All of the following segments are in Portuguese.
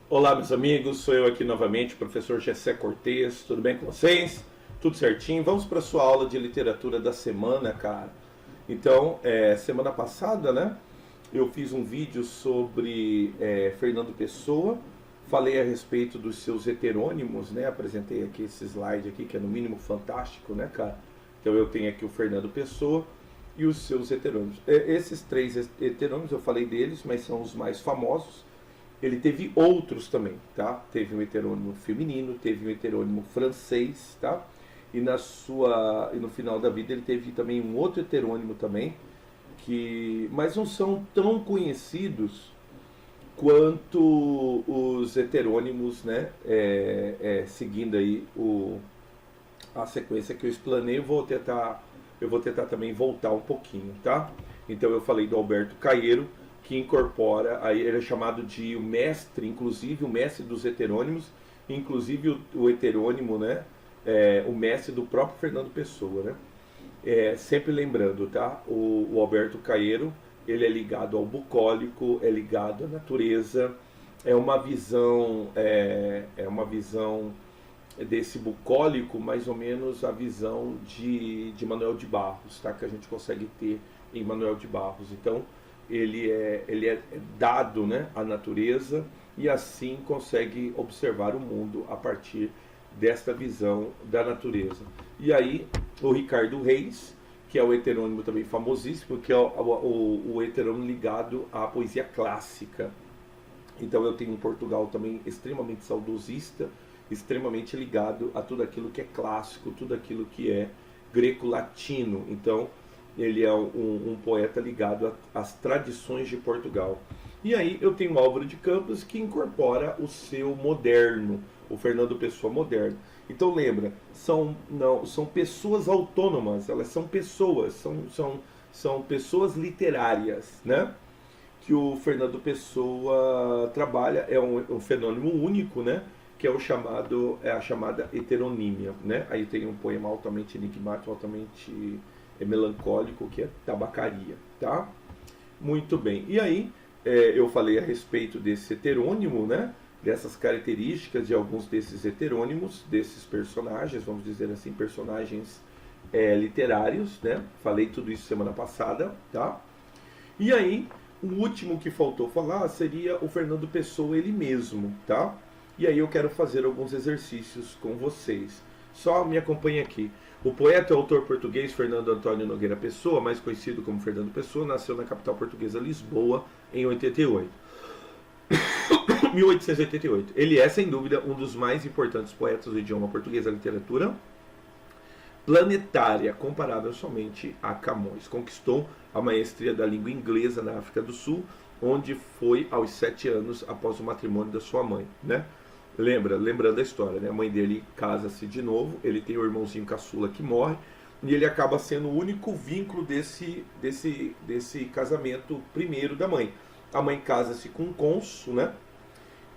Olá, meus amigos, sou eu aqui novamente, professor Gessé Cortez, tudo bem com vocês? Tudo certinho? Vamos para a sua aula de literatura da semana, cara. Então, semana passada, né, eu fiz um vídeo sobre Fernando Pessoa, falei a respeito dos seus heterônimos, né, apresentei aqui esse slide aqui, que é no mínimo fantástico, né, cara? Então eu tenho aqui o Fernando Pessoa e os seus heterônimos. Esses três heterônimos, eu falei deles, mas são os mais famosos. Ele teve outros também, tá? Teve um heterônimo feminino, teve um heterônimo francês, tá? E no final da vida ele teve também um outro heterônimo também, mas não são tão conhecidos quanto os heterônimos, né? Seguindo aí a sequência que eu explanei, eu vou tentar também voltar um pouquinho, tá? Então eu falei do Alberto Caeiro, que incorpora, aí ele é chamado de o mestre, inclusive o mestre dos heterônimos, inclusive o heterônimo, né, o mestre do próprio Fernando Pessoa, né. Sempre lembrando, tá, o Alberto Caeiro, ele é ligado ao bucólico, é ligado à natureza, é uma visão desse bucólico, mais ou menos a visão de Manuel de Barros, tá, que a gente consegue ter em Manuel de Barros. Então, ele é dado, né, à natureza e assim consegue observar o mundo a partir desta visão da natureza. E aí o Ricardo Reis, que é o heterônimo também famosíssimo, que é o heterônimo ligado à poesia clássica. Então eu tenho em Portugal também extremamente saudosista, extremamente ligado a tudo aquilo que é clássico, tudo aquilo que é greco-latino. Então ele é um poeta ligado às tradições de Portugal. E aí eu tenho Álvaro de Campos, que incorpora o seu moderno, o Fernando Pessoa moderno. Então lembra, são pessoas autônomas, elas são pessoas, são pessoas literárias, né? Que o Fernando Pessoa trabalha, é um fenômeno único, né? Que é a chamada heteronímia, né? Aí tem um poema altamente enigmático, altamente melancólico, que é Tabacaria, tá? Muito bem. E aí, eu falei a respeito desse heterônimo, né? Dessas características de alguns desses heterônimos, desses personagens, vamos dizer assim, personagens literários, né? Falei tudo isso semana passada, tá? E aí, o último que faltou falar seria o Fernando Pessoa ele mesmo, tá? E aí eu quero fazer alguns exercícios com vocês. Só me acompanhe aqui. O poeta e autor português Fernando Antônio Nogueira Pessoa, mais conhecido como Fernando Pessoa, nasceu na capital portuguesa Lisboa em 1888. Ele é, sem dúvida, um dos mais importantes poetas do idioma português da literatura planetária, comparável somente a Camões. Conquistou a maestria da língua inglesa na África do Sul, onde foi aos 7 anos após o matrimônio da sua mãe, né? Lembrando a história, né? A mãe dele casa-se de novo, ele tem o irmãozinho caçula que morre, e ele acaba sendo o único vínculo desse casamento primeiro da mãe. A mãe casa-se com um cônsul, né?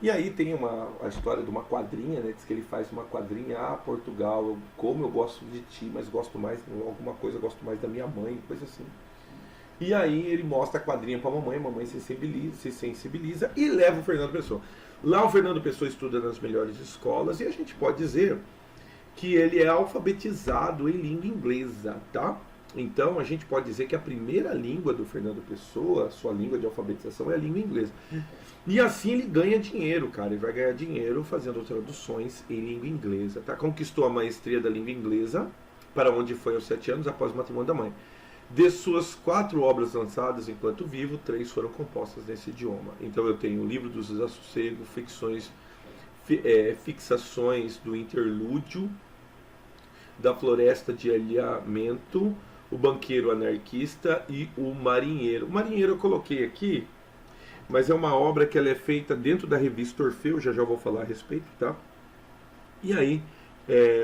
E aí tem a história de uma quadrinha, né? Diz que ele faz uma quadrinha, Portugal, como eu gosto de ti, mas gosto mais, alguma coisa, gosto mais da minha mãe, coisa assim. E aí ele mostra a quadrinha para a mamãe se sensibiliza e leva o Fernando Pessoa. Lá o Fernando Pessoa estuda nas melhores escolas e a gente pode dizer que ele é alfabetizado em língua inglesa, tá? Então a gente pode dizer que a primeira língua do Fernando Pessoa, sua língua de alfabetização é a língua inglesa. E assim ele ganha dinheiro, cara, ele vai ganhar dinheiro fazendo traduções em língua inglesa, tá? Conquistou a maestria da língua inglesa, para onde foi aos 7 anos após o matrimônio da mãe. De suas 4 obras lançadas enquanto vivo, 3 foram compostas nesse idioma. Então eu tenho o Livro dos Desassossegos, Fixações do Interlúdio, Da Floresta de Alheamento, O Banqueiro Anarquista e O Marinheiro. O Marinheiro eu coloquei aqui, mas é uma obra que ela é feita dentro da revista Orfeu, já vou falar a respeito, tá? E aí,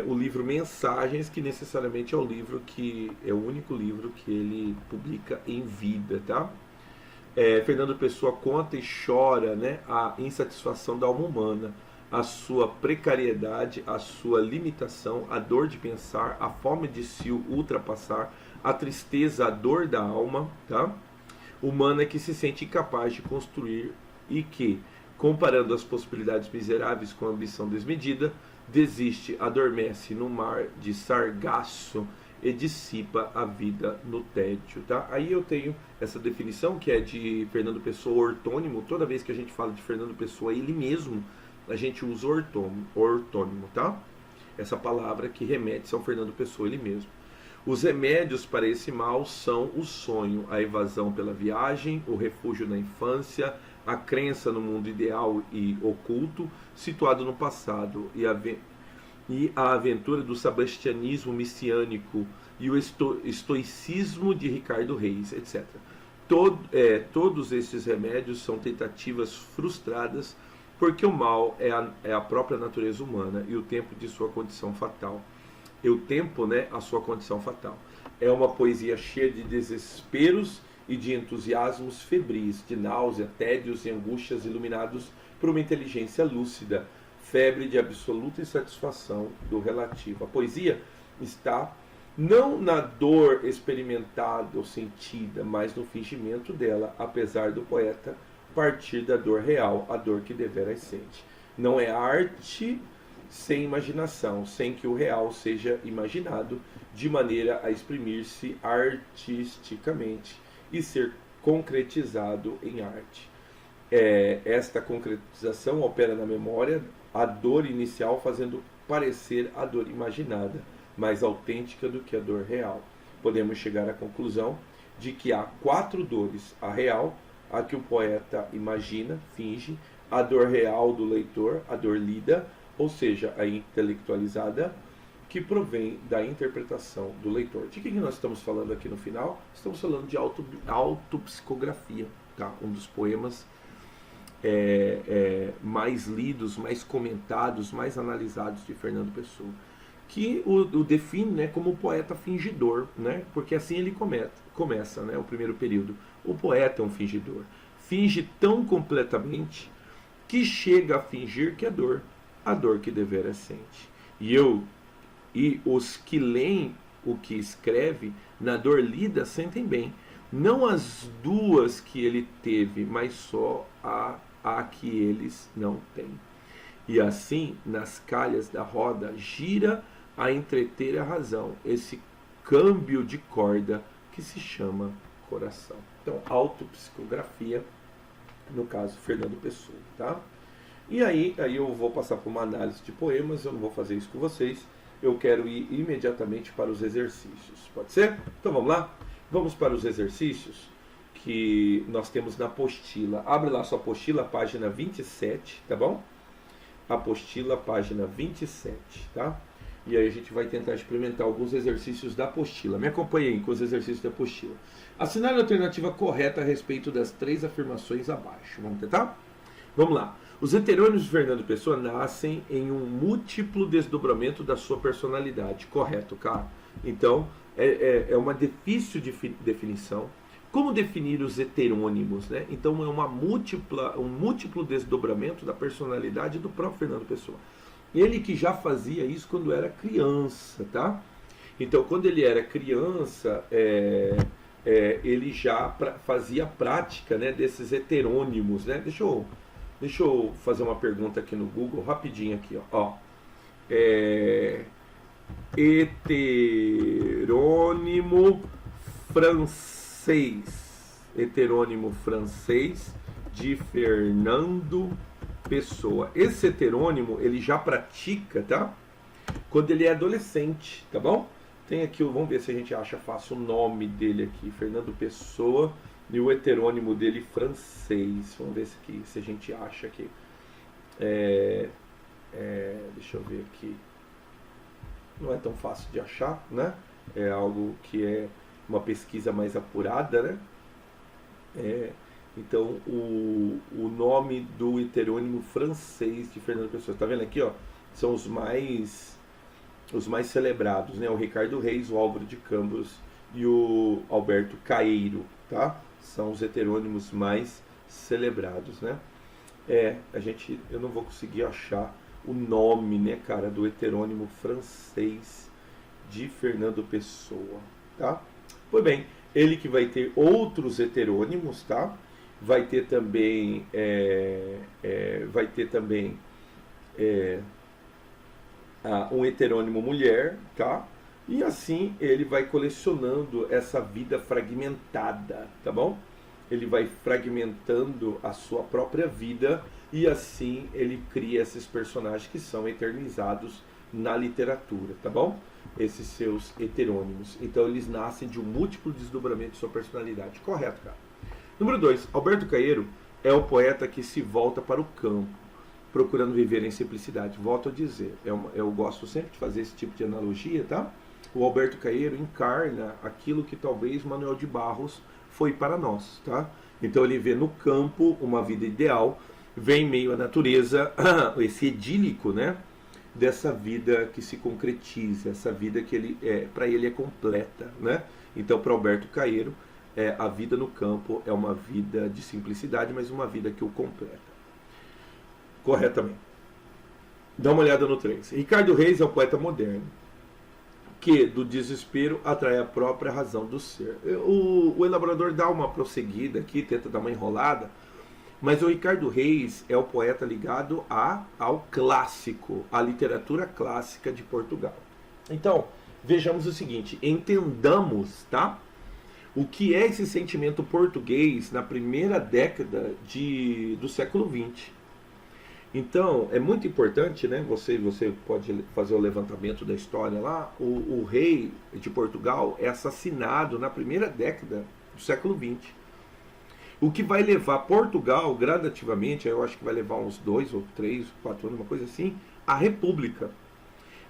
o livro Mensagens, que necessariamente é o livro que é o único livro que ele publica em vida, tá? Fernando Pessoa conta e chora, né, a insatisfação da alma humana, a sua precariedade, a sua limitação, a dor de pensar, a fome de se ultrapassar, a tristeza, a dor da alma, tá? Humana que se sente incapaz de construir e que, Comparando as possibilidades miseráveis com a ambição desmedida, desiste, adormece no mar de sargaço e dissipa a vida no tédio, tá? Aí eu tenho essa definição que é de Fernando Pessoa, ortônimo. Toda vez que a gente fala de Fernando Pessoa, ele mesmo, a gente usa ortônimo, tá? Essa palavra que remete a São Fernando Pessoa, ele mesmo. Os remédios para esse mal são o sonho, a evasão pela viagem, o refúgio na infância, a crença no mundo ideal e oculto, situado no passado, e a aventura do sebastianismo messiânico e o estoicismo de Ricardo Reis, etc. Todos esses remédios são tentativas frustradas, porque o mal é a própria natureza humana e o tempo de sua condição fatal. E o tempo, né, a sua condição fatal. É uma poesia cheia de desesperos e de entusiasmos febris, de náusea, tédios e angústias iluminados por uma inteligência lúcida, febre de absoluta insatisfação do relativo. A poesia está não na dor experimentada ou sentida, mas no fingimento dela, apesar do poeta partir da dor real, a dor que deveras sente. Não é arte sem imaginação, sem que o real seja imaginado, de maneira a exprimir-se artisticamente e ser concretizado em arte. Esta concretização opera na memória a dor inicial, fazendo parecer a dor imaginada mais autêntica do que a dor real. Podemos chegar à conclusão de que há 4 dores: a real, a que o poeta imagina, finge, a dor real do leitor, a dor lida, ou seja, a intelectualizada, que provém da interpretação do leitor. De que nós estamos falando aqui no final? Estamos falando de autopsicografia, tá? Um dos poemas mais lidos, mais comentados, mais analisados de Fernando Pessoa, que o define, né, como poeta fingidor, né? Porque assim ele começa, né, o primeiro período. O poeta é um fingidor. Finge tão completamente que chega a fingir que é dor, a dor que deveras sente. E os que leem o que escreve, na dor lida, sentem bem. Não as 2 que ele teve, mas só a que eles não têm. E assim, nas calhas da roda, gira a entreter a razão, esse câmbio de corda que se chama coração. Então, autopsicografia, no caso, Fernando Pessoa, tá? E aí eu vou passar por uma análise de poemas, eu não vou fazer isso com vocês, eu quero ir imediatamente para os exercícios, pode ser? Então vamos lá? Vamos para os exercícios que nós temos na apostila. Abre lá sua apostila, página 27, tá bom? Apostila, página 27, tá? E aí a gente vai tentar experimentar alguns exercícios da apostila. Me acompanhe aí com os exercícios da apostila. Assinale a alternativa correta a respeito das 3 afirmações abaixo. Vamos tentar? Vamos lá. Os heterônimos de Fernando Pessoa nascem em um múltiplo desdobramento da sua personalidade. Correto, cara? Então, é uma difícil definição. Como definir os heterônimos, né? Então, é um múltiplo desdobramento da personalidade do próprio Fernando Pessoa. Ele que já fazia isso quando era criança, tá? Então, quando ele era criança, ele já fazia prática, né, desses heterônimos, né? Deixa eu fazer uma pergunta aqui no Google, rapidinho aqui, ó. Heterônimo francês de Fernando Pessoa. Esse heterônimo ele já pratica, tá? Quando ele é adolescente, tá bom? Tem aqui, vamos ver se a gente acha fácil o nome dele aqui, Fernando Pessoa, e o heterônimo dele francês. Vamos ver se a gente acha aqui. Deixa eu ver aqui. Não é tão fácil de achar, né? É algo que é uma pesquisa mais apurada, né? Então, o nome do heterônimo francês de Fernando Pessoa, tá vendo aqui, ó? São os mais celebrados, né? O Ricardo Reis, o Álvaro de Campos e o Alberto Caeiro, tá? São os heterônimos mais celebrados, né? Eu não vou conseguir achar o nome, né, cara, do heterônimo francês de Fernando Pessoa, tá? Pois bem, ele que vai ter outros heterônimos, tá? vai ter também, um heterônimo mulher, tá? E assim ele vai colecionando essa vida fragmentada, tá bom? Ele vai fragmentando a sua própria vida e assim ele cria esses personagens que são eternizados na literatura, tá bom? Esses seus heterônimos. Então eles nascem de um múltiplo desdobramento de sua personalidade. Correto, cara. Número 2. Alberto Caeiro é o poeta que se volta para o campo, procurando viver em simplicidade. Volto a dizer, eu gosto sempre de fazer esse tipo de analogia, tá? O Alberto Caeiro encarna aquilo que talvez Manuel de Barros foi para nós, tá? Então ele vê no campo uma vida ideal, vê em meio à natureza esse idílico, né? Dessa vida que se concretiza, essa vida que ele para ele é completa, né? Então para Alberto Caeiro, a vida no campo é uma vida de simplicidade, mas uma vida que o completa. Corretamente. Dá uma olhada no 3. Ricardo Reis é o poeta moderno, que do desespero atrai a própria razão do ser. O elaborador dá uma prosseguida aqui, tenta dar uma enrolada, mas o Ricardo Reis é o poeta ligado ao clássico, à literatura clássica de Portugal. Então, vejamos o seguinte, entendamos, tá? O que é esse sentimento português na primeira década do século XX. Então, é muito importante, né? Você pode fazer o levantamento da história lá. O rei de Portugal é assassinado na primeira década do século XX. O que vai levar Portugal gradativamente, eu acho que vai levar uns 2 ou 3, 4 anos, uma coisa assim, à república.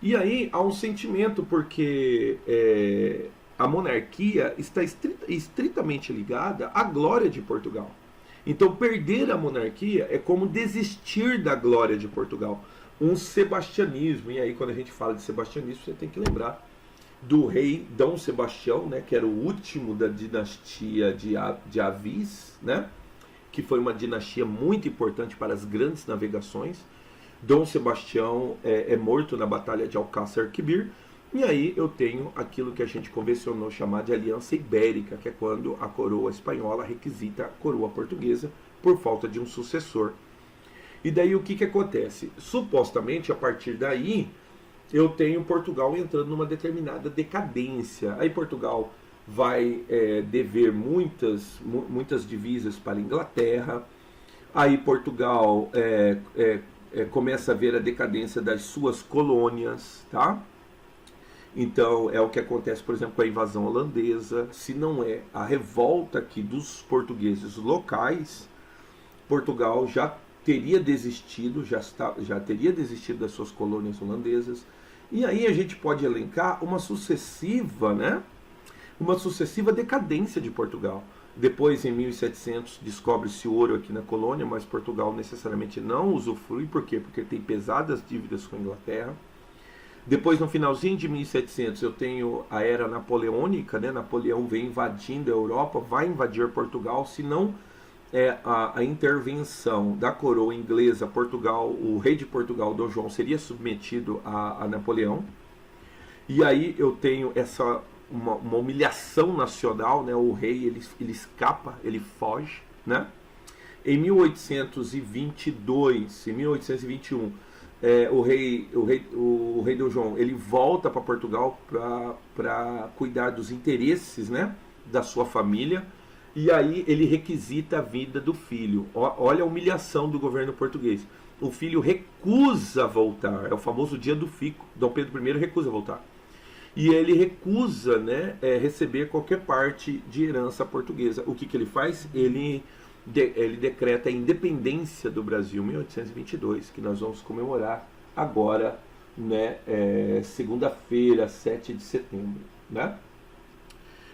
E aí há um sentimento, porque a monarquia está estritamente ligada à glória de Portugal. Então perder a monarquia é como desistir da glória de Portugal. Um sebastianismo, e aí quando a gente fala de sebastianismo, você tem que lembrar do rei Dom Sebastião, né, que era o último da dinastia de Avis, né, que foi uma dinastia muito importante para as grandes navegações. Dom Sebastião é morto na Batalha de Alcácer Quibir, e aí eu tenho aquilo que a gente convencionou chamar de Aliança Ibérica, que é quando a coroa espanhola requisita a coroa portuguesa por falta de um sucessor. E daí o que acontece? Supostamente, a partir daí, eu tenho Portugal entrando numa determinada decadência. Aí Portugal vai dever muitas divisas para a Inglaterra. Aí Portugal começa a ver a decadência das suas colônias, tá? Então é o que acontece, por exemplo, com a invasão holandesa. Se não é a revolta aqui dos portugueses locais, Portugal já teria desistido, já teria desistido das suas colônias holandesas. E aí a gente pode elencar uma sucessiva decadência de Portugal. Depois, em 1700, descobre-se ouro aqui na colônia, mas Portugal necessariamente não usufrui. Por quê? Porque tem pesadas dívidas com a Inglaterra. Depois, no finalzinho de 1700, eu tenho a era napoleônica, né? Napoleão vem invadindo a Europa, vai invadir Portugal, se não a intervenção da coroa inglesa, Portugal, o rei de Portugal, Dom João, seria submetido a Napoleão. E aí eu tenho uma humilhação nacional, né? O rei ele escapa, ele foge, né? Em 1822, em 1821, o rei Dom João ele volta para Portugal para cuidar dos interesses, né, da sua família, e aí ele requisita a vida do filho. Olha a humilhação do governo português. O filho recusa voltar, é o famoso dia do fico. Dom Pedro I recusa voltar. E ele recusa, né, receber qualquer parte de herança portuguesa. O que ele faz? Ele decreta a independência do Brasil em 1822, que nós vamos comemorar agora, né, segunda-feira, 7 de setembro, né?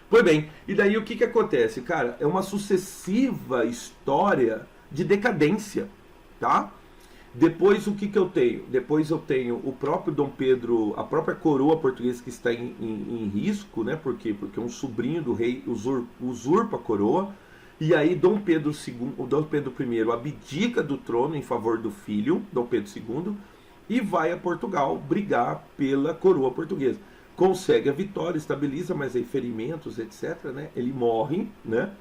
Pois bem, e daí o que acontece? Cara, é uma sucessiva história de decadência, tá? Depois o que eu tenho? Depois eu tenho o próprio Dom Pedro, a própria coroa portuguesa que está em risco, né? Por quê? Porque um sobrinho do rei usurpa a coroa. E aí Dom Pedro I abdica do trono em favor do filho, Dom Pedro II, e vai a Portugal brigar pela coroa portuguesa. Consegue a vitória, estabiliza, mas aí ferimentos, etc., né? Ele morre, né?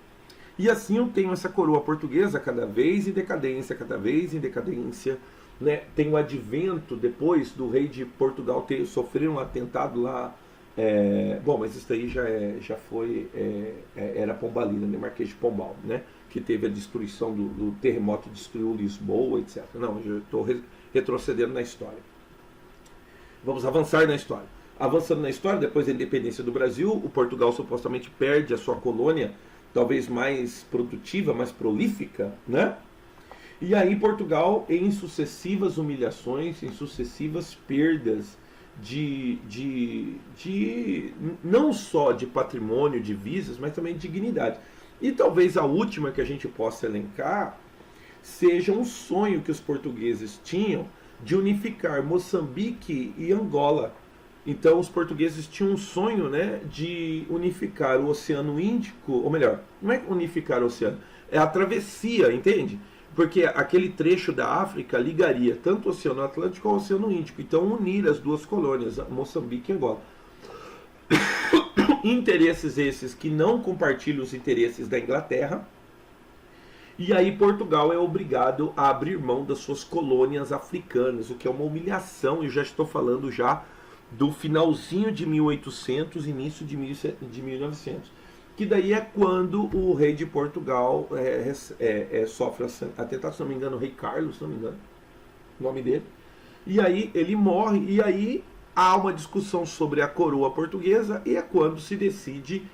E assim eu tenho essa coroa portuguesa cada vez em decadência, cada vez em decadência. Né? Tem o advento depois do rei de Portugal ter sofrido um atentado lá. Bom, mas isso aí já foi. Era Pombalina, né? Marquês de Pombal, né? Que teve a destruição do terremoto, destruiu Lisboa, etc. Não, eu estou retrocedendo na história. Vamos avançar na história. Avançando na história, depois da independência do Brasil, o Portugal supostamente perde a sua colônia, talvez mais produtiva, mais prolífica, né? E aí Portugal, em sucessivas humilhações, em sucessivas perdas não só de patrimônio, divisas, mas também de dignidade. E talvez a última que a gente possa elencar seja um sonho que os portugueses tinham de unificar Moçambique e Angola. Então os portugueses tinham um sonho, né, de unificar o Oceano Índico, ou melhor, não é unificar o oceano, é a travessia, entende? Porque aquele trecho da África ligaria tanto o Oceano Atlântico ao Oceano Índico. Então unir as duas colônias, Moçambique e Angola. Interesses esses que não compartilham os interesses da Inglaterra. E aí Portugal é obrigado a abrir mão das suas colônias africanas, o que é uma humilhação. Eu já estou falando já do finalzinho de 1800, início de 1900. Que daí é quando o rei de Portugal sofre a tentação, se não me engano, o rei Carlos, se não me engano, o nome dele. E aí ele morre, e aí há uma discussão sobre a coroa portuguesa, e é quando se decide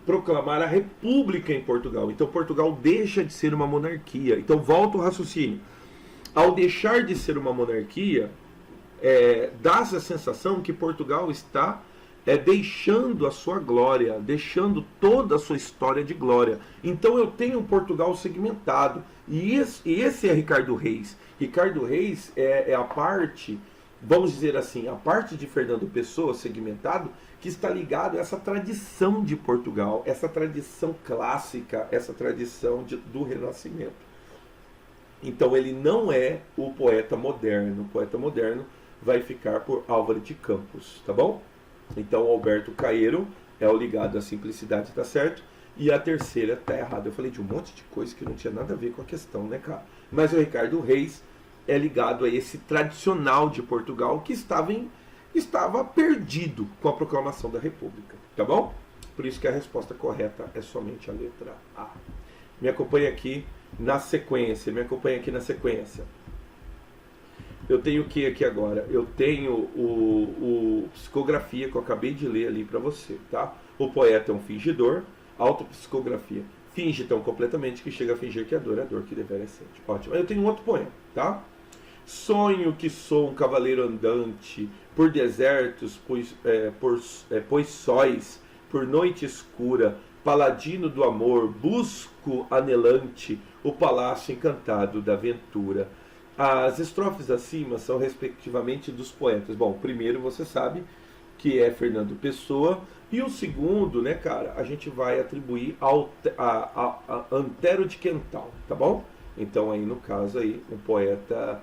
proclamar a república em Portugal. Então Portugal deixa de ser uma monarquia. Então volta o raciocínio. Ao deixar de ser uma monarquia, dá-se a sensação que Portugal está deixando a sua glória, deixando toda a sua história de glória. Então eu tenho um Portugal segmentado. E esse é Ricardo Reis. Ricardo Reis é a parte, vamos dizer assim, a parte de Fernando Pessoa segmentado, que está ligado a essa tradição de Portugal, essa tradição clássica, essa tradição do Renascimento. Então ele não é o poeta moderno. O poeta moderno vai ficar por Álvaro de Campos, tá bom? Então Alberto Caeiro é o ligado à simplicidade, tá certo? E a terceira tá errada. Eu falei de um monte de coisa que não tinha nada a ver com a questão, né, cara? Mas o Ricardo Reis é ligado a esse tradicional de Portugal que estava perdido com a proclamação da República, tá bom? Por isso que a resposta correta é somente a letra A. Me acompanha aqui na sequência, Eu tenho o que aqui agora? Eu tenho o psicografia que eu acabei de ler ali para você, tá? O poeta é um fingidor, autopsicografia. Finge tão completamente que chega a fingir que é dor que deveria ser. Ótimo. Eu tenho um outro poema, tá? Sonho que sou um cavaleiro andante por desertos, pois sóis, por noite escura, paladino do amor, busco anelante o palácio encantado da aventura. As estrofes acima são respectivamente dos poetas. Bom, o primeiro você sabe que é Fernando Pessoa, e o segundo, né, cara, a gente vai atribuir a Antero de Quental, tá bom? Então aí no caso aí um poeta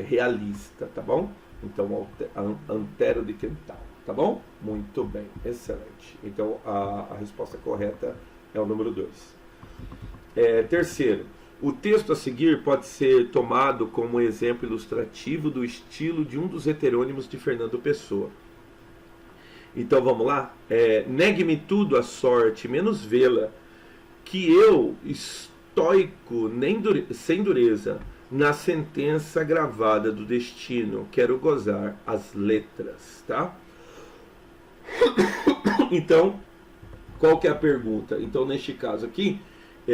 realista, tá bom? Então Antero de Quental, tá bom? Muito bem, excelente. Então a resposta correta é o número 2. Terceiro, o texto a seguir pode ser tomado como exemplo ilustrativo do estilo de um dos heterônimos de Fernando Pessoa. Então vamos lá? Negue-me tudo a sorte, menos vê-la, que eu, estoico, sem dureza, na sentença gravada do destino, quero gozar as letras, tá? Então, qual que é a pergunta? Então, neste caso aqui,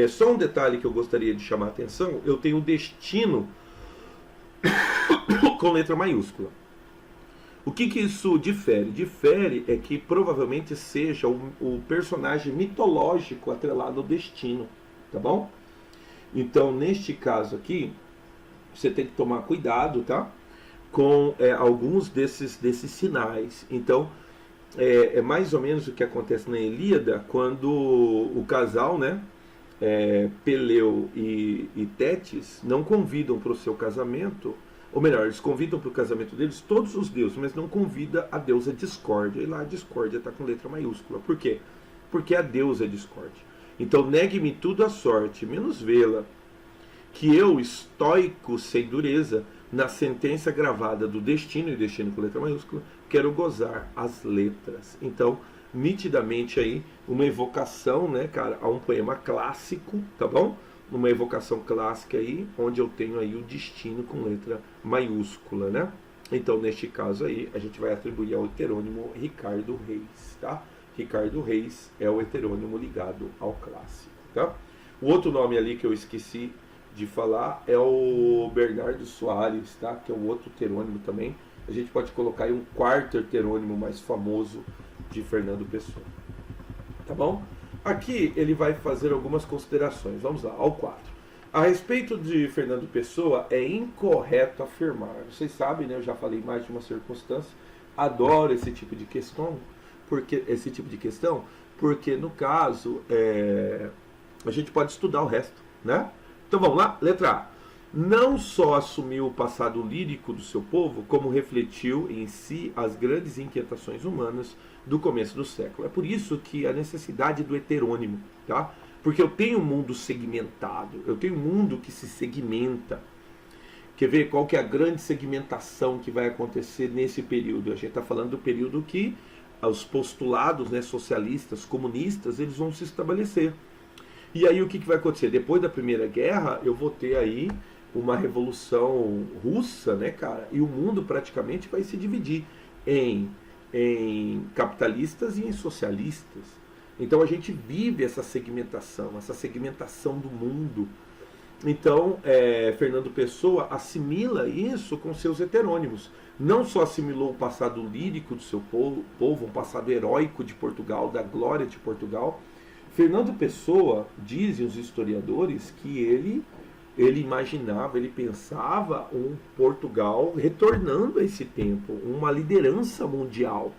só um detalhe que eu gostaria de chamar a atenção, eu tenho o destino com letra maiúscula. O que isso difere? Difere é que provavelmente seja o personagem mitológico atrelado ao destino, tá bom? Então, neste caso aqui, você tem que tomar cuidado, tá? Com alguns desses sinais. Então, é mais ou menos o que acontece na Ilíada, quando o casal, né? Peleu e Tétis não convidam para o seu casamento, ou melhor, eles convidam para o casamento deles todos os deuses, mas não convida a deusa Discórdia. E lá a Discórdia está com letra maiúscula. Por quê? Porque a deusa é Discórdia. Então negue-me tudo a sorte, menos vê-la, que eu, estoico sem dureza, na sentença gravada do destino, e destino com letra maiúscula, quero gozar as letras. Então, nitidamente aí, uma evocação, né, cara, a um poema clássico, tá bom? Uma evocação clássica aí, onde eu tenho aí o destino com letra maiúscula, né? Então, neste caso aí, a gente vai atribuir ao heterônimo Ricardo Reis, tá? Ricardo Reis é o heterônimo ligado ao clássico, tá? O outro nome ali que eu esqueci de falar é o Bernardo Soares, tá? Que é um outro heterônimo também. A gente pode colocar aí um quarto heterônimo mais famoso de Fernando Pessoa, tá bom? Aqui ele vai fazer algumas considerações. Vamos lá, ao 4. A respeito de Fernando Pessoa, é incorreto afirmar. Vocês sabem, né? Eu já falei em mais de uma circunstância. Adoro esse tipo de questão, porque no caso a gente pode estudar o resto, né? Então vamos lá, letra A. Não só assumiu o passado lírico do seu povo, como refletiu em si as grandes inquietações humanas do começo do século. É por isso que a necessidade do heterônimo, tá? Porque eu tenho um mundo segmentado, eu tenho um mundo que se segmenta. Quer ver qual que é a grande segmentação que vai acontecer nesse período? A gente está falando do período que os postulados, né, socialistas, comunistas, eles vão se estabelecer. E aí o que vai acontecer? Depois da Primeira Guerra, eu vou ter aí uma revolução russa, né, cara? E o mundo praticamente vai se dividir em capitalistas e em socialistas. Então a gente vive essa segmentação do mundo. Então, Fernando Pessoa assimila isso com seus heterônimos. Não só assimilou o passado lírico do seu povo, um passado heróico de Portugal, da glória de Portugal. Fernando Pessoa, dizem os historiadores, que ele imaginava, ele pensava um Portugal retornando a esse tempo, uma liderança mundial.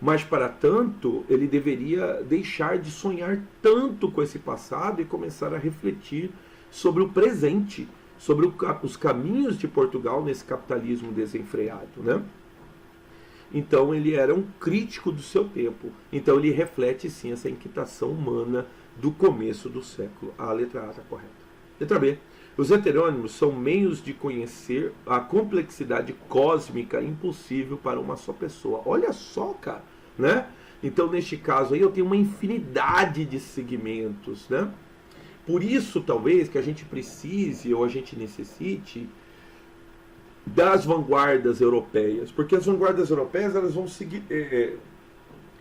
Mas, para tanto, ele deveria deixar de sonhar tanto com esse passado e começar a refletir sobre o presente, sobre os caminhos de Portugal nesse capitalismo desenfreado, né? Então ele era um crítico do seu tempo. Então ele reflete sim essa inquietação humana do começo do século. A letra A está correta. Letra B. Os heterônimos são meios de conhecer a complexidade cósmica impossível para uma só pessoa. Olha só, cara, né? Então neste caso aí eu tenho uma infinidade de segmentos, né? Por isso talvez que a gente precise ou a gente necessite das vanguardas europeias, porque as vanguardas europeias elas vão seguir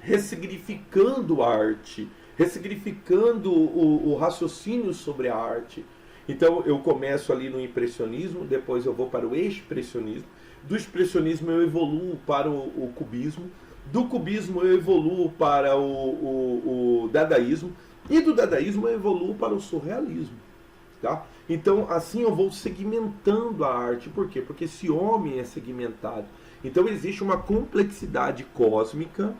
ressignificando a arte, ressignificando o raciocínio sobre a arte. Então eu começo ali no impressionismo, depois eu vou para o expressionismo, do expressionismo eu evoluo para o cubismo, do cubismo eu evoluo para o dadaísmo, e do dadaísmo eu evoluo para o surrealismo. Tá? Então, assim eu vou segmentando a arte. Por quê? Porque esse homem é segmentado. Então, existe uma complexidade cósmica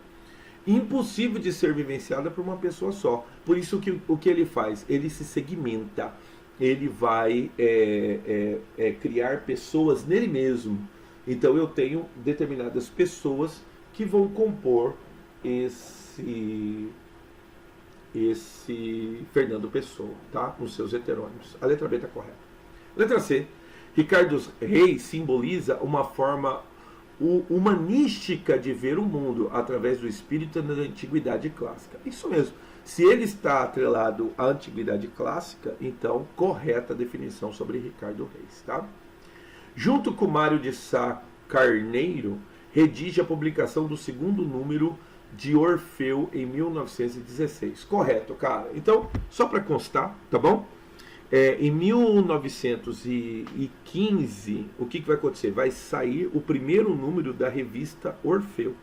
impossível de ser vivenciada por uma pessoa só. Por isso, o que ele faz? Ele se segmenta. Ele vai criar pessoas nele mesmo. Então, eu tenho determinadas pessoas que vão compor esse Fernando Pessoa, tá? Nos seus heterônimos. A letra B está correta. Letra C. Ricardo Reis simboliza uma forma humanística de ver o mundo através do espírito da antiguidade clássica. Isso mesmo. Se ele está atrelado à antiguidade clássica, então correta a definição sobre Ricardo Reis, tá? Junto com Mário de Sá Carneiro, redige a publicação do segundo número de Orfeu em 1916. Correto, cara. Então, só para constar, tá bom? Em 1915, o que vai acontecer? Vai sair o primeiro número da revista Orfeu.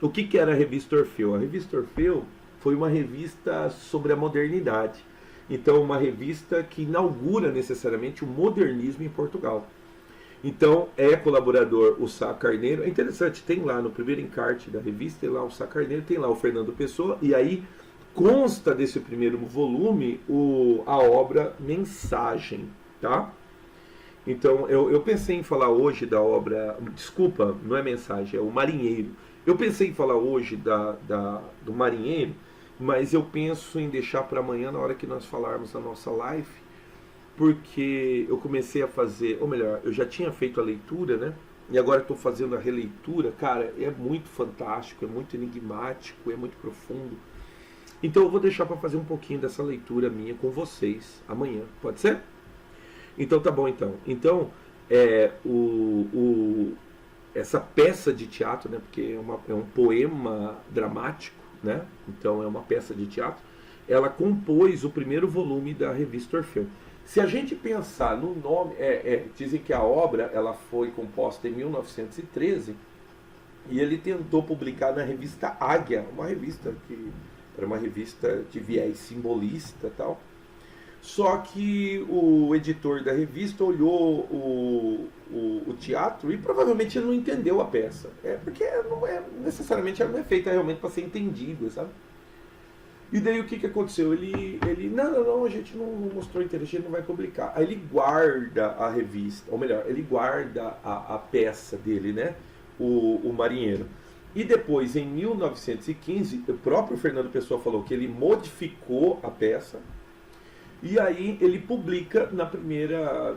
O que era a revista Orfeu? A revista Orfeu foi uma revista sobre a modernidade. Então, uma revista que inaugura necessariamente o modernismo em Portugal. Então, é colaborador o Sá Carneiro. É interessante, tem lá no primeiro encarte da revista, tem lá o Sá Carneiro, tem lá o Fernando Pessoa, e aí consta desse primeiro volume a obra Mensagem, tá? Então, eu pensei em falar hoje da obra... Desculpa, não é Mensagem, é o Marinheiro. Eu pensei em falar hoje do Marinheiro, mas eu penso em deixar para amanhã, na hora que nós falarmos na nossa live, porque eu comecei a fazer, ou melhor, eu já tinha feito a leitura, né? E agora estou fazendo a releitura. Cara, é muito fantástico, é muito enigmático, é muito profundo. Então eu vou deixar para fazer um pouquinho dessa leitura minha com vocês amanhã, pode ser? Então tá bom então. Então, essa peça de teatro, né, porque é um poema dramático, né? Então é uma peça de teatro. Ela compôs o primeiro volume da revista Orfeu. Se a gente pensar no nome, dizem que a obra ela foi composta em 1913 e ele tentou publicar na revista Águia, uma revista que era uma revista de viés simbolista e tal. Só que o editor da revista olhou o teatro e provavelmente ele não entendeu a peça. Porque não é necessariamente ela não é feita realmente para ser entendida, sabe? E daí o que aconteceu? Ele não, a gente não mostrou interesse, a gente não vai publicar. Aí ele guarda a revista, ou melhor, ele guarda a peça dele, né? O Marinheiro. E depois, em 1915, o próprio Fernando Pessoa falou que ele modificou a peça. E aí ele publica na primeira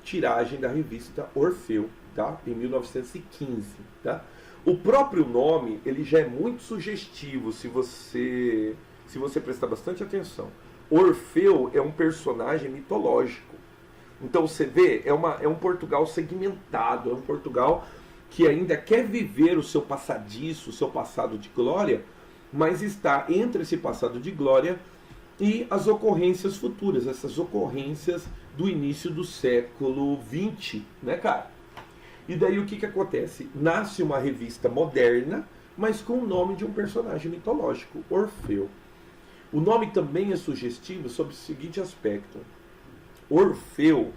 tiragem da revista Orfeu, tá? Em 1915, tá? O próprio nome, ele já é muito sugestivo se você prestar bastante atenção. Orfeu é um personagem mitológico. Então você vê, é um Portugal segmentado, é um Portugal que ainda quer viver o seu passadiço, o seu passado de glória, mas está entre esse passado de glória e as ocorrências futuras, essas ocorrências do início do século XX, né, cara? E daí o que acontece? Nasce uma revista moderna, mas com o nome de um personagem mitológico, Orfeu. O nome também é sugestivo sob o seguinte aspecto. Orfeu,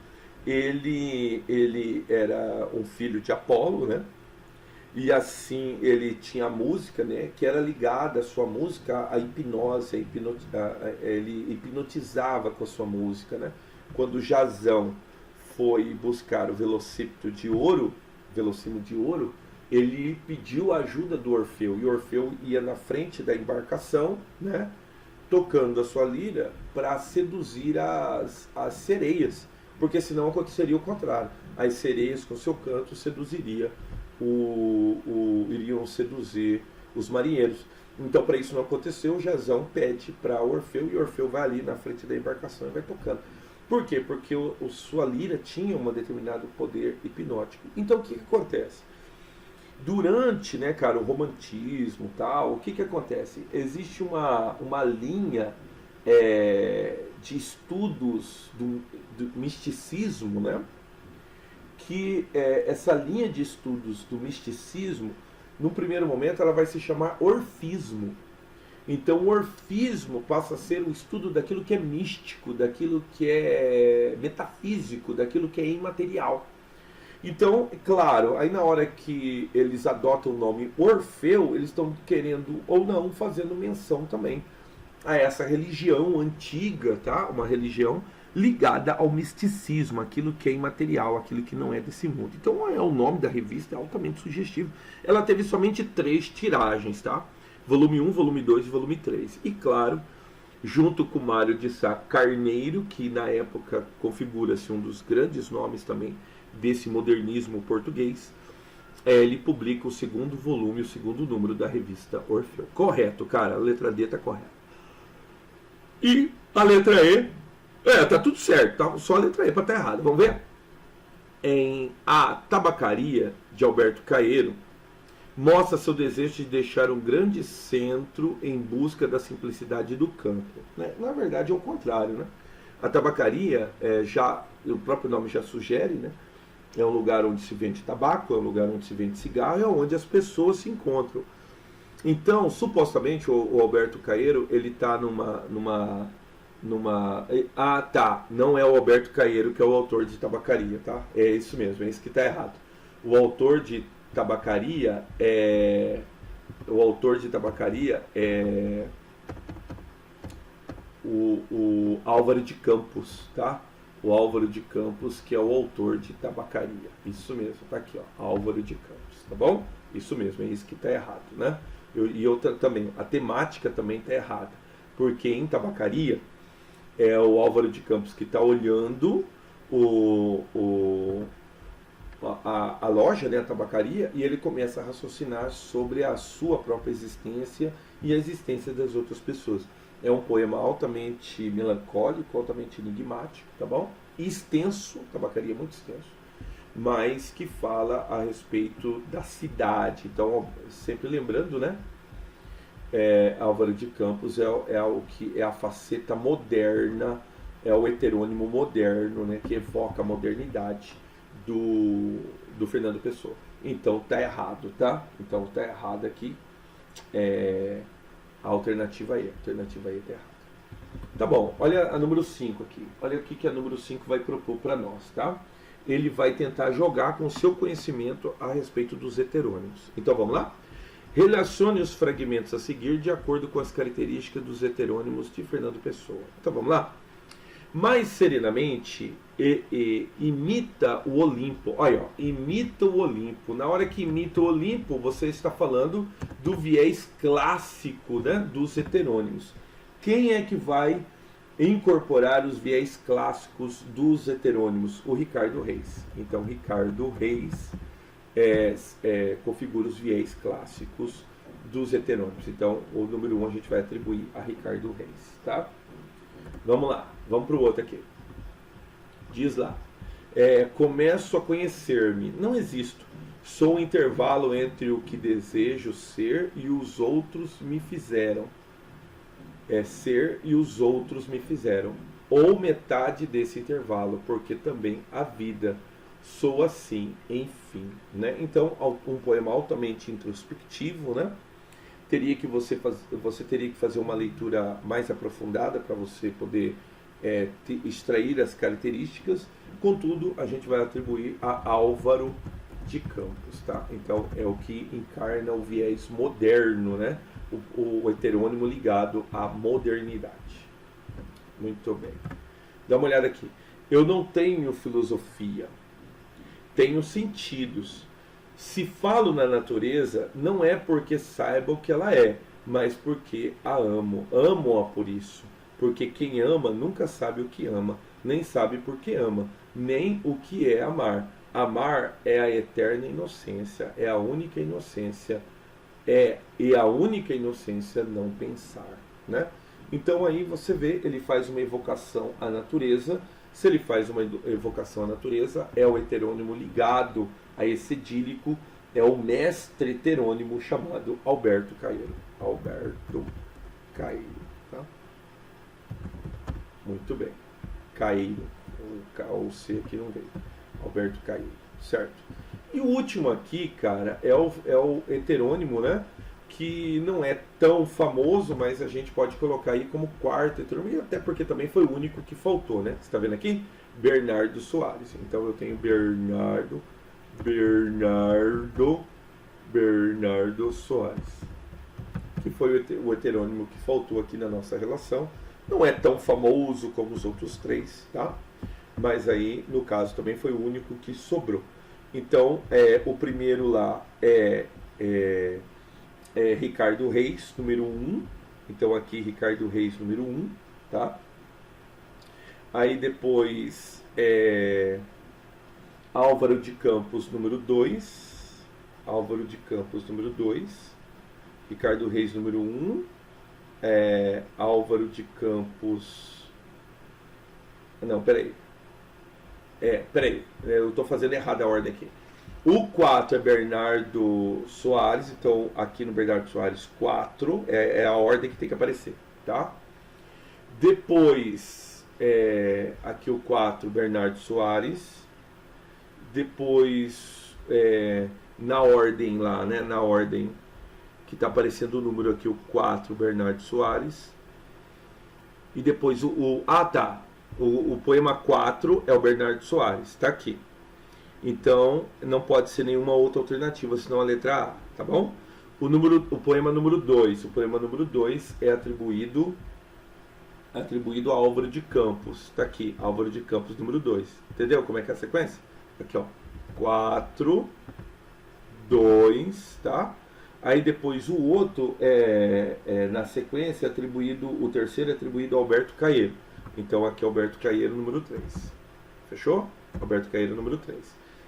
ele era um filho de Apolo, né? E assim ele tinha a música, né, que era ligada a sua música à hipnose, ele hipnotizava com a sua música, né? Quando Jasão foi buscar o velocípede de ouro, ele pediu a ajuda do Orfeu, e Orfeu ia na frente da embarcação, né, tocando a sua lira para seduzir as sereias, porque senão aconteceria o contrário. As sereias com seu canto seduziriam iriam seduzir os marinheiros. Então, para isso não acontecer, o Jasão pede para Orfeu, e Orfeu vai ali na frente da embarcação e vai tocando. Por quê? Porque sua lira tinha um determinado poder hipnótico. Então, o que acontece? Durante, né, cara, o romantismo, tal, o que acontece? Existe uma linha de estudos do misticismo, né? Que essa linha de estudos do misticismo, no primeiro momento, ela vai se chamar orfismo. Então, o orfismo passa a ser o estudo daquilo que é místico, daquilo que é metafísico, daquilo que é imaterial. Então, claro, aí na hora que eles adotam o nome Orfeu, eles estão querendo, ou não, fazendo menção também a essa religião antiga, tá? Uma religião ligada ao misticismo, aquilo que é imaterial, aquilo que não é desse mundo. Então, o nome da revista é altamente sugestivo. Ela teve somente 3 tiragens, tá? Volume 1, volume 2 e volume 3. E claro, junto com Mário de Sá Carneiro, que na época configura-se um dos grandes nomes também desse modernismo português, ele publica o segundo volume, o segundo número da revista Orfeu. Correto, cara, a letra D tá correta. E a letra E, tá tudo certo, tá? Só a letra E para estar errada. Vamos ver? Em A Tabacaria, de Alberto Caeiro, mostra seu desejo de deixar um grande centro em busca da simplicidade do campo. Né? Na verdade é o contrário, né? A tabacaria, o próprio nome já sugere, né? É um lugar onde se vende tabaco, é um lugar onde se vende cigarro, é onde as pessoas se encontram. Então, supostamente, o Alberto Caeiro, ele está numa... tá, não é o Alberto Caeiro que é o autor de Tabacaria, tá? É isso mesmo, é isso que está errado. O autor de Tabacaria é o Álvaro de Campos, tá? O Álvaro de Campos, que é o autor de Tabacaria. Isso mesmo, tá aqui, ó, Álvaro de Campos, tá bom? Isso mesmo, é isso que tá errado, né? E outra também, a temática também está errada. Porque em tabacaria, é o Álvaro de Campos que está olhando a loja, né, a tabacaria, e ele começa a raciocinar sobre a sua própria existência e a existência das outras pessoas. É um poema altamente melancólico, altamente enigmático, tá bom? E extenso, tabacaria é muito extenso, mas que fala a respeito da cidade. Então, sempre lembrando, né? Álvaro de Campos é a faceta moderna, é o heterônimo moderno, né, que evoca a modernidade do Fernando Pessoa. Então tá errado, tá? Então tá errado aqui. A alternativa aí tá errada. Tá bom, olha a número 5 aqui. Olha o que a número 5 vai propor para nós, tá? Ele vai tentar jogar com o seu conhecimento a respeito dos heterônimos. Então vamos lá? Relacione os fragmentos a seguir de acordo com as características dos heterônimos de Fernando Pessoa. Então vamos lá? Mais serenamente, imita o Olimpo. Olha, ó, imita o Olimpo. Na hora que imita o Olimpo, você está falando do viés clássico, né, dos heterônimos. Quem é que vai incorporar os viés clássicos dos heterônimos? O Ricardo Reis. Então, Ricardo Reis configura os viés clássicos dos heterônimos. Então, o número 1 a gente vai atribuir a Ricardo Reis, tá? Vamos lá, vamos para o outro aqui. Diz lá, começo a conhecer-me, não existo, sou um intervalo entre o que desejo ser e os outros me fizeram. Ser e os outros me fizeram, ou metade desse intervalo, porque também a vida sou assim, enfim, né? Então, um poema altamente introspectivo, né? Você teria que fazer uma leitura mais aprofundada para você poder extrair as características. Contudo, a gente vai atribuir a Álvaro de Campos, tá? Então, é o que encarna o viés moderno, né? O heterônimo ligado à modernidade. Muito bem. Dá uma olhada aqui. Eu não tenho filosofia, tenho sentidos. Se falo na natureza, não é porque saiba o que ela é, mas porque a amo. Amo-a por isso. Porque quem ama nunca sabe o que ama, nem sabe por que ama, nem o que é amar. Amar é a eterna inocência, é a única inocência, e a única inocência não pensar, né? Então aí você vê, ele faz uma evocação à natureza. Se ele faz uma evocação à natureza, é o heterônimo ligado a esse idílico, é o mestre heterônimo chamado Alberto Caeiro. Alberto Caeiro, tá? Muito bem. Caeiro. O C aqui não veio. Alberto Caeiro, certo? E o último aqui, cara, é o heterônimo, né? Que não é tão famoso, mas a gente pode colocar aí como quarto heterônimo, e até porque também foi o único que faltou, né? Você está vendo aqui? Bernardo Soares. Então eu tenho Bernardo Soares, que foi o heterônimo que faltou aqui na nossa relação. Não é tão famoso como os outros três, tá? Mas aí, no caso, também foi o único que sobrou. Então, o primeiro lá é Ricardo Reis, número 1. Então, aqui, Ricardo Reis, número 1, tá? Aí, depois, Álvaro de Campos, número 2. Álvaro de Campos, número 2. Ricardo Reis, número 1. Álvaro de Campos... Não, peraí. Eu estou fazendo errado a ordem aqui. O 4 é Bernardo Soares, então aqui no Bernardo Soares 4 é a ordem que tem que aparecer, tá? Depois, aqui o 4, Bernardo Soares. Depois, na ordem lá, né? Na ordem que está aparecendo o número aqui, o 4, Bernardo Soares. E depois o poema 4 é o Bernardo Soares, está aqui. Então, não pode ser nenhuma outra alternativa, senão a letra A, tá bom? O poema número 2. O poema número 2 é atribuído a Álvaro de Campos. Está aqui, Álvaro de Campos, número 2. Entendeu como é que é a sequência? Aqui, ó. 4, 2, tá? Aí depois o outro, na sequência, o terceiro é atribuído a Alberto Caeiro. Então aqui é Alberto Caeiro, número 3. Fechou? Alberto Caeiro, número 3.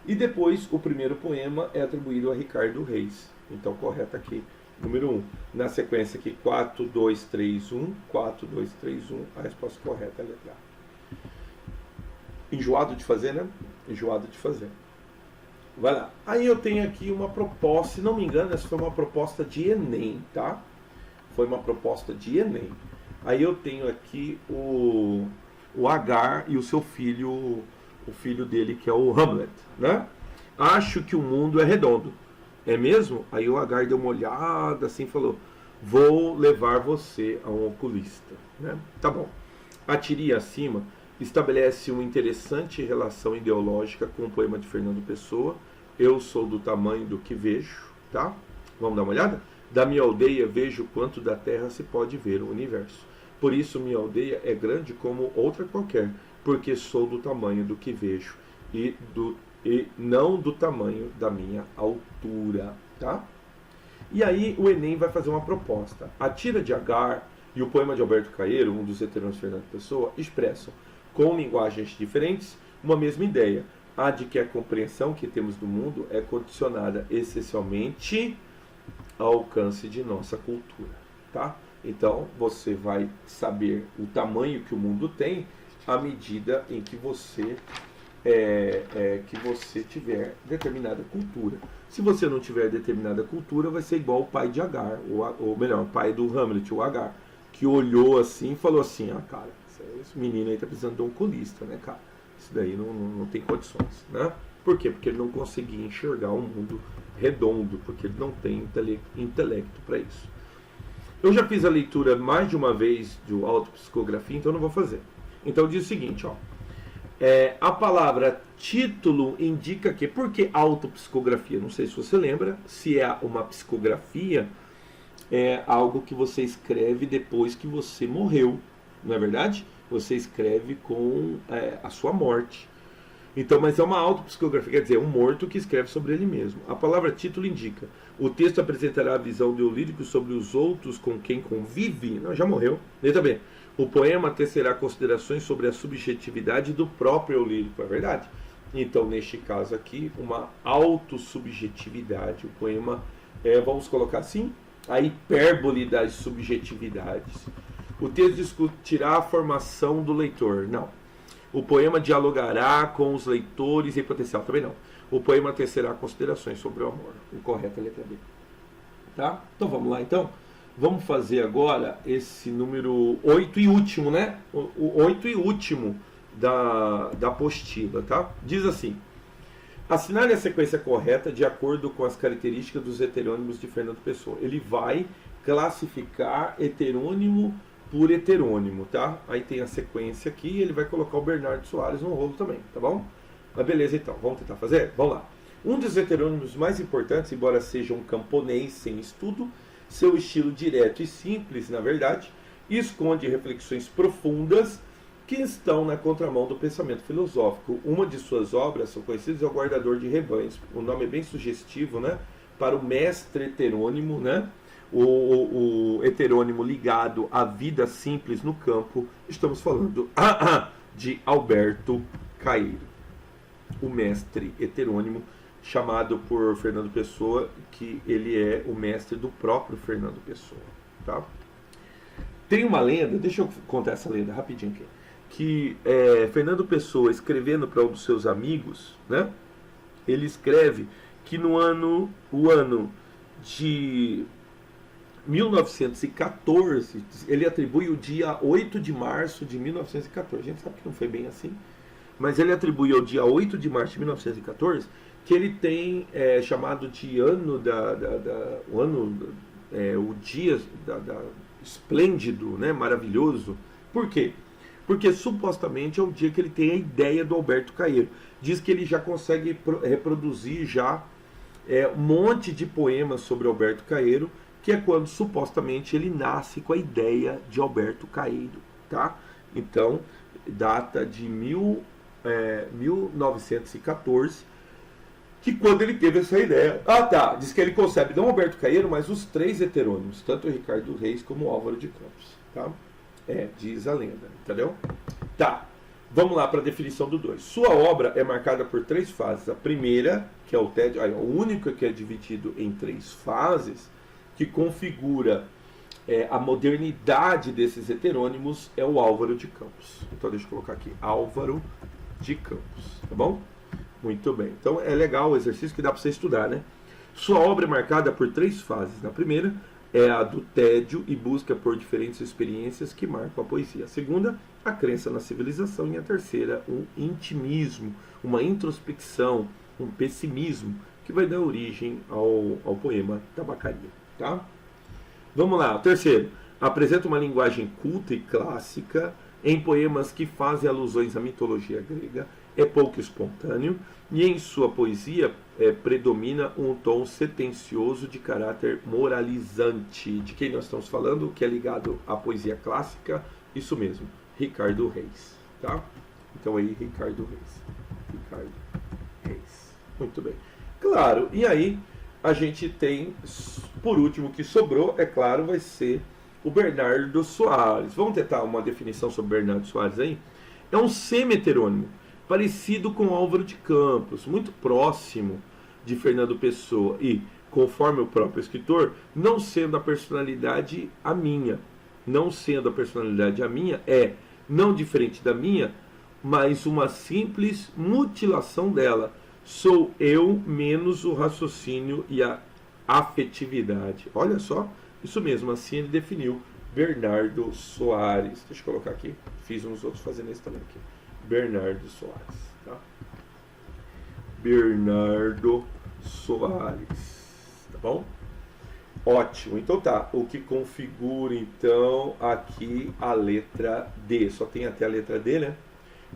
E depois o primeiro poema é atribuído a Ricardo Reis. Então correto aqui, número 1. Na sequência aqui, 4, 2, 3, 1. 4, 2, 3, 1. A resposta correta é a letra A. Enjoado de fazer, né? Enjoado de fazer. Vai lá. Aí eu tenho aqui uma proposta, se não me engano, essa foi uma proposta de Enem, tá? Foi uma proposta de Enem. Aí eu tenho aqui o Agar e o seu filho, o filho dele que é o Hamlet, né? Acho que o mundo é redondo. É mesmo? Aí o Agar deu uma olhada assim e falou: vou levar você a um oculista, né? Tá bom. A tirinha acima estabelece uma interessante relação ideológica com o poema de Fernando Pessoa, Eu Sou do Tamanho do Que Vejo, tá? Vamos dar uma olhada? Da minha aldeia vejo quanto da terra se pode ver o universo. Por isso minha aldeia é grande como outra qualquer, porque sou do tamanho do que vejo e não do tamanho da minha altura, tá? E aí o Enem vai fazer uma proposta. A tira de Agar e o poema de Alberto Caeiro, um dos heterônimos de Fernando Pessoa, expressam com linguagens diferentes uma mesma ideia, a de que a compreensão que temos do mundo é condicionada essencialmente ao alcance de nossa cultura, tá? Então você vai saber o tamanho que o mundo tem à medida em que você tiver determinada cultura. Se você não tiver determinada cultura, vai ser igual o pai de Agar, ou melhor, o pai do Hamlet, o Agar, que olhou assim e falou assim: ah, cara, esse menino aí tá precisando de um oculista, né, cara? Isso daí não tem condições, né? Por quê? Porque ele não conseguia enxergar um mundo redondo, porque ele não tem intelecto para isso. Eu já fiz a leitura mais de uma vez de autopsicografia, então não vou fazer. Então diz o seguinte, ó. A palavra título indica que, por que autopsicografia? Não sei se você lembra, se é uma psicografia, é algo que você escreve depois que você morreu, não é verdade? Você escreve com a sua morte. Então, mas é uma autopsicografia, quer dizer, é um morto que escreve sobre ele mesmo. A palavra título indica: o texto apresentará a visão do lírico sobre os outros com quem convive. Não, já morreu. Letra B. O poema tecerá considerações sobre a subjetividade do próprio lírico. É verdade? Então, neste caso aqui, uma autossubjetividade. O poema, vamos colocar assim, a hipérbole das subjetividades. O texto discutirá a formação do leitor. Não. O poema dialogará com os leitores em potencial. Também não. O poema tecerá considerações sobre o amor. O correto é a letra B. Tá? Então vamos lá, então. Vamos fazer agora esse número 8 e último, né? O 8 e último da apostila, tá? Diz assim: assinale a sequência correta de acordo com as características dos heterônimos de Fernando Pessoa. Ele vai classificar heterônimo por heterônimo, tá? Aí tem a sequência aqui e ele vai colocar o Bernardo Soares no rolo também, tá bom? Mas beleza, então, vamos tentar fazer? Vamos lá. Um dos heterônimos mais importantes, embora seja um camponês sem estudo, seu estilo direto e simples, na verdade, esconde reflexões profundas que estão na contramão do pensamento filosófico. Uma de suas obras, são conhecidas, é o Guardador de Rebanhos. O nome é bem sugestivo, né? Para o mestre heterônimo, né? O heterônimo ligado à vida simples no campo. Estamos falando de Alberto Caeiro, o mestre heterônimo, chamado por Fernando Pessoa, que ele é o mestre do próprio Fernando Pessoa, tá? Tem uma lenda, deixa eu contar essa lenda rapidinho aqui, que Fernando Pessoa, escrevendo para um dos seus amigos, né, ele escreve que o ano de 1914, ele atribui o dia 8 de março de 1914, a gente sabe que não foi bem assim, mas ele atribui ao dia 8 de março de 1914, que ele tem chamado de ano o dia esplêndido, né, maravilhoso. Por quê? Porque supostamente é o dia que ele tem a ideia do Alberto Caeiro. Diz que ele já consegue reproduzir já um monte de poemas sobre Alberto Caeiro, que é quando supostamente ele nasce com a ideia de Alberto Caeiro, tá? Então, data de 1914. que quando ele teve essa ideia... Ah, tá, diz que ele concebe não Alberto Caeiro, mas os 3 heterônimos, tanto o Ricardo Reis como o Álvaro de Campos, tá? Diz a lenda, entendeu? Tá, vamos lá para a definição do 2. Sua obra é marcada por 3 fases. A primeira, que é o tédio, o único que é dividido em 3 fases, que configura a modernidade desses heterônimos, é o Álvaro de Campos. Então deixa eu colocar aqui, Álvaro de Campos, tá bom? Muito bem. Então é legal o exercício que dá para você estudar, né? Sua obra é marcada por 3 fases. Na primeira é a do tédio e busca por diferentes experiências que marcam a poesia. A segunda, a crença na civilização. E a terceira, um intimismo, uma introspecção, um pessimismo, que vai dar origem ao poema Tabacaria, tá? Vamos lá. O terceiro, apresenta uma linguagem culta e clássica em poemas que fazem alusões à mitologia grega, é pouco espontâneo e em sua poesia predomina um tom sentencioso de caráter moralizante. De quem nós estamos falando? Que é ligado à poesia clássica, isso mesmo, Ricardo Reis, tá? Então aí, Ricardo Reis. Muito bem. Claro, e aí a gente tem, por último, que sobrou, é claro, vai ser o Bernardo Soares. Vamos tentar uma definição sobre Bernardo Soares aí? É um semi-heterônimo, parecido com Álvaro de Campos, muito próximo de Fernando Pessoa e, conforme o próprio escritor, não sendo a personalidade a minha. Não sendo a personalidade a minha, não diferente da minha, mas uma simples mutilação dela. Sou eu menos o raciocínio e a afetividade. Olha só, isso mesmo, assim ele definiu Bernardo Soares. Deixa eu colocar aqui, fiz uns outros fazendo isso também aqui. Bernardo Soares, tá? Bernardo Soares, tá bom? Ótimo, então tá, o que configura então aqui a letra D, só tem até a letra D, né?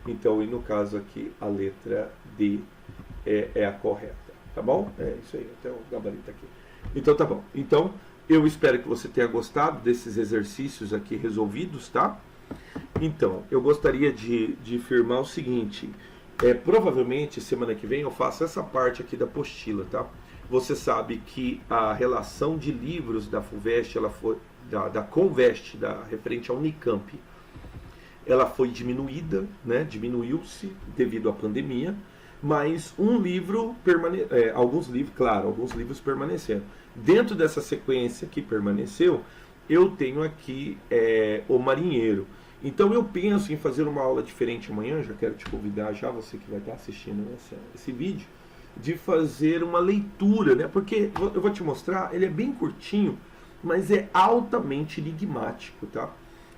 Então, e no caso aqui, a letra D é a correta, tá bom? É isso aí, até o gabarito aqui. Então tá bom, então eu espero que você tenha gostado desses exercícios aqui resolvidos, tá? Então, eu gostaria de afirmar o seguinte, provavelmente semana que vem eu faço essa parte aqui da apostila, tá? Você sabe que a relação de livros da FUVEST, ela foi, da Convest, referente à Unicamp, ela foi diminuída, né? Diminuiu-se devido à pandemia, mas alguns livros permaneceram. Dentro dessa sequência que permaneceu, eu tenho aqui O Marinheiro. Então eu penso em fazer uma aula diferente amanhã, já quero te convidar já, você que vai estar assistindo esse vídeo, de fazer uma leitura, né? Porque eu vou te mostrar, ele é bem curtinho, mas é altamente enigmático, tá?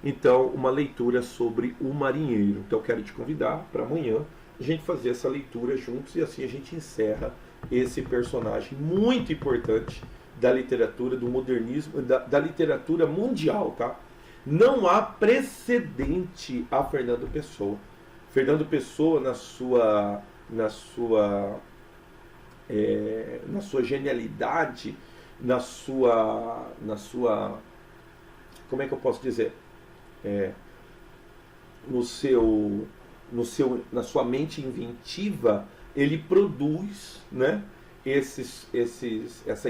Então, uma leitura sobre O Marinheiro. Então eu quero te convidar para amanhã a gente fazer essa leitura juntos e assim a gente encerra esse personagem muito importante da literatura, do modernismo, da literatura mundial, tá? Não há precedente a Fernando Pessoa. Fernando Pessoa, na sua genialidade, na sua, como é que eu posso dizer? Na sua mente inventiva, ele produz, né, essas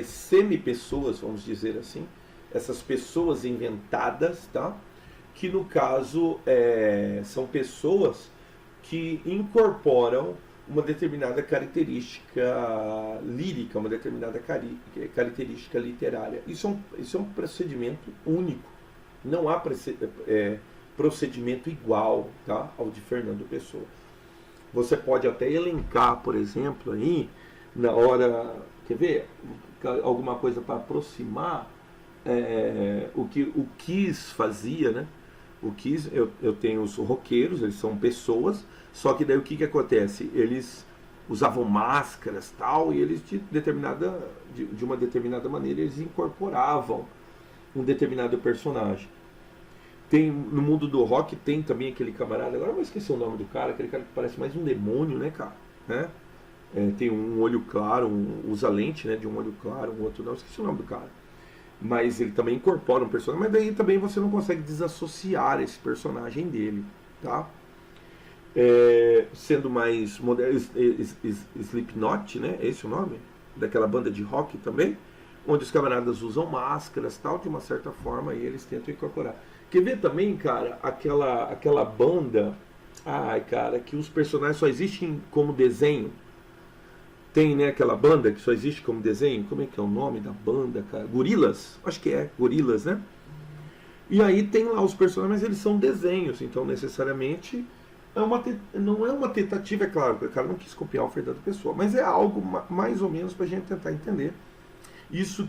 semi-pessoas, vamos dizer assim, essas pessoas inventadas, tá? Que no caso são pessoas que incorporam uma determinada característica lírica, uma determinada característica literária. Isso é um procedimento único. Não há procedimento igual, tá, ao de Fernando Pessoa. Você pode até elencar, por exemplo, aí, na hora, quer ver, alguma coisa para aproximar o que o Kiss fazia, né? O Kiss, eu tenho os roqueiros, eles são pessoas, só que daí o que acontece? Eles usavam máscaras, tal, e eles de uma determinada maneira eles incorporavam um determinado personagem. No mundo do rock tem também aquele camarada, agora eu vou esquecer o nome do cara, aquele cara que parece mais um demônio, né, cara? Né? Tem um olho claro, usa lente, né, de um olho claro, um outro não, esqueci o nome do cara. Mas ele também incorpora um personagem, mas daí também você não consegue desassociar esse personagem dele, tá? sendo mais moderno, Slipknot, né? É esse o nome? Daquela banda de rock também, onde os camaradas usam máscaras, tal, de uma certa forma, e eles tentam incorporar. Quer ver também, cara, aquela banda, ai, cara, que os personagens só existem como desenho. Tem, né, aquela banda que só existe como desenho. Como é que é o nome da banda, cara? Gorilas? Acho que é, Gorilas, né? E aí tem lá os personagens, mas eles são desenhos, então necessariamente não é uma tentativa, é claro, o cara não quis copiar o Fernando Pessoa, mas é algo mais ou menos para a gente tentar entender. Isso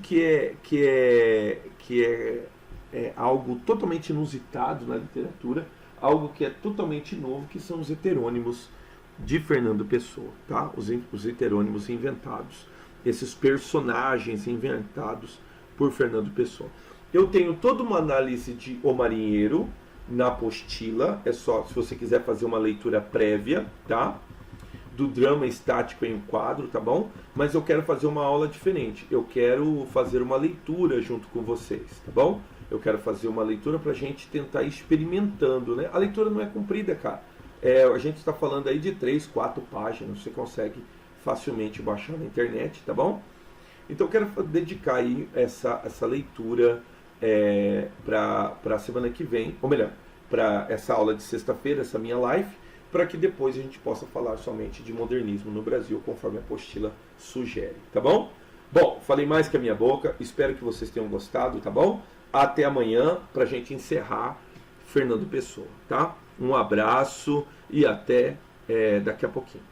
é algo totalmente inusitado na literatura, algo que é totalmente novo, que são os heterônimos de Fernando Pessoa, tá? Os heterônimos inventados, esses personagens inventados por Fernando Pessoa. Eu tenho toda uma análise de O Marinheiro na apostila, é só se você quiser fazer uma leitura prévia, tá? Do drama estático em um quadro, tá bom? Mas eu quero fazer uma aula diferente. Eu quero fazer uma leitura junto com vocês, tá bom? Eu quero fazer uma leitura pra gente tentar ir experimentando, né? A leitura não é comprida, cara. A gente está falando aí de 3, 4 páginas, você consegue facilmente baixar na internet, tá bom? Então eu quero dedicar aí essa leitura para a semana que vem, ou melhor, para essa aula de sexta-feira, essa minha live, para que depois a gente possa falar somente de modernismo no Brasil, conforme a apostila sugere, tá bom? Bom, falei mais que a minha boca, espero que vocês tenham gostado, tá bom? Até amanhã, para a gente encerrar Fernando Pessoa, tá? Um abraço e até daqui a pouquinho.